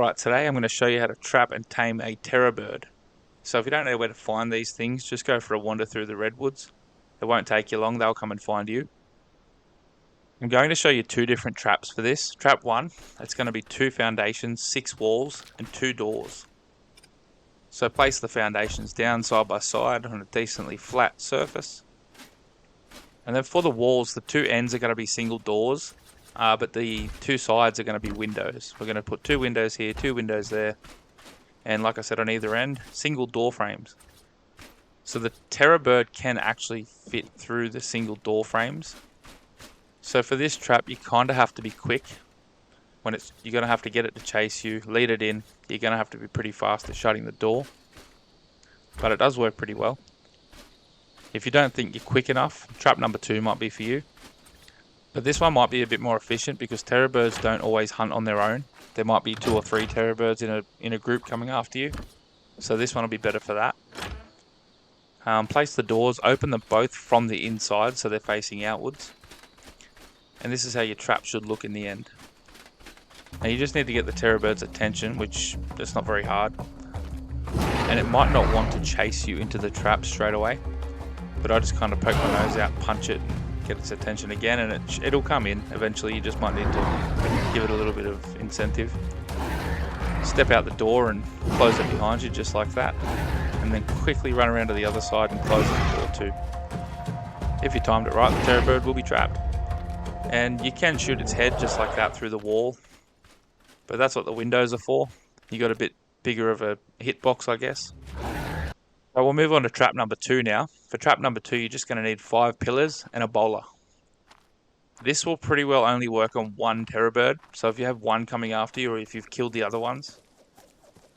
Alright, today I'm going to show you how to trap and tame a terror bird. So if you don't know where to find these things, just go for a wander through the redwoods. It won't take you long, they'll come and find you. I'm going to show you two different traps for this. Trap 1, it's going to be 2 foundations, 6 walls, and 2 doors. So place the foundations down side by side on a decently flat surface. And then for the walls, the 2 ends are going to be single doors. But the 2 sides are going to be windows. We're going to put 2 windows here, 2 windows there. And like I said, on either end, single door frames. So the terror bird can actually fit through the single door frames. So for this trap, you kind of have to be quick. You're going to have to get it to chase you, lead it in. You're going to have to be pretty fast at shutting the door. But it does work pretty well. If you don't think you're quick enough, trap number 2 might be for you. But this one might be a bit more efficient because terror birds don't always hunt on their own. There might be 2 or 3 terror birds in a group coming after you. So this one will be better for that. Place the doors, open them both from the inside so they're facing outwards. And this is how your trap should look in the end. Now you just need to get the terror bird's attention, which is not very hard. And it might not want to chase you into the trap straight away. But I just kind of poke my nose out, punch it, get its attention again, and it'll come in eventually. You just might need to give it a little bit of incentive. Step out the door and close it behind you just like that, and then quickly run around to the other side and close the door too. If you timed it right, the terror bird will be trapped. And you can shoot its head just like that through the wall, but that's what the windows are for. You got a bit bigger of a hitbox, I guess. So we'll move on to trap number 2 now. For trap number 2, you're just going to need 5 pillars and a Bola. This will pretty well only work on 1 terror bird. So if you have 1 coming after you, or if you've killed the other ones,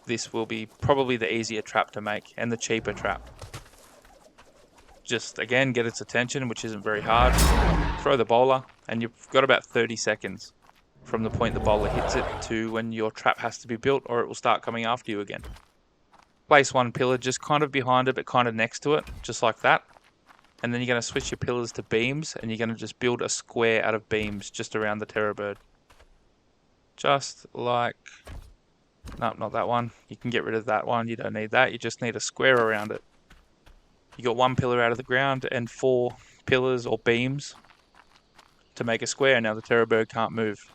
this will be probably the easier trap to make and the cheaper trap. Just again, get its attention, which isn't very hard. Throw the Bola, and you've got about 30 seconds from the point the Bola hits it to when your trap has to be built, or it will start coming after you again. Place 1 pillar just kind of behind it, but kind of next to it, just like that. And then you're going to switch your pillars to beams, and you're going to just build a square out of beams just around the terror bird. Just like... no, not that one. You can get rid of that one. You don't need that. You just need a square around it. You got 1 pillar out of the ground and 4 pillars or beams to make a square. Now the terror bird can't move.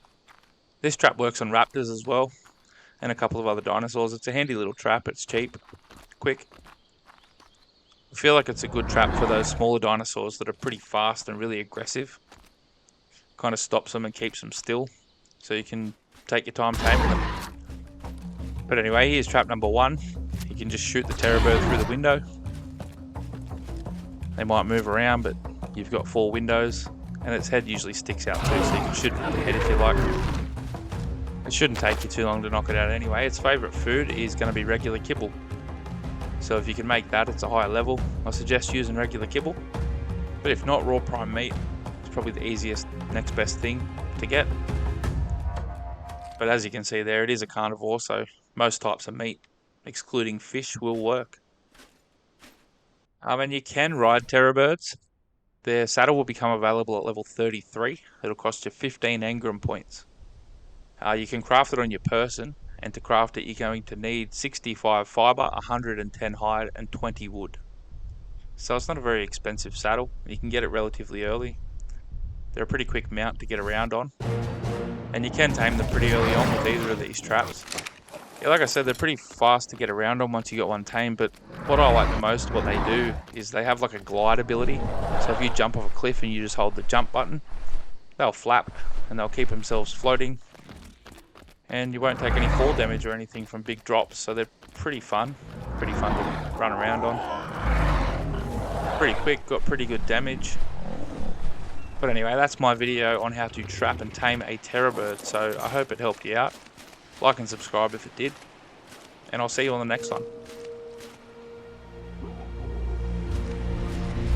This trap works on raptors as well, and a couple of other dinosaurs. It's a handy little trap. It's cheap, quick. I feel like it's a good trap for those smaller dinosaurs that are pretty fast and really aggressive. Kind of stops them and keeps them still, so you can take your time taming them. But anyway, here's trap number 1. You can just shoot the terror bird through the window. They might move around, but you've got 4 windows, and its head usually sticks out too, so you can shoot it in the head if you like. It shouldn't take you too long to knock it out anyway. Its favourite food is going to be regular kibble. So if you can make that, it's a higher level. I suggest using regular kibble. But if not, raw prime meat is probably the easiest, next best thing to get. But as you can see there, it is a carnivore, so most types of meat, excluding fish, will work. And you can ride terror birds. Their saddle will become available at level 33. It'll cost you 15 engram points. You can craft it on your person, and to craft it you're going to need 65 fibre, 110 hide and 20 wood. So it's not a very expensive saddle. You can get it relatively early. They're a pretty quick mount to get around on. And you can tame them pretty early on with either of these traps. Yeah, like I said, they're pretty fast to get around on once you got one tamed, but what I like the most, what they do, is they have like a glide ability. So if you jump off a cliff and you just hold the jump button, they'll flap and they'll keep themselves floating. And you won't take any fall damage or anything from big drops, so they're pretty fun to run around on. Pretty quick, got pretty good damage. But anyway, that's my video on how to trap and tame a terror bird, so I hope it helped you out. Like and subscribe if it did, and I'll see you on the next one.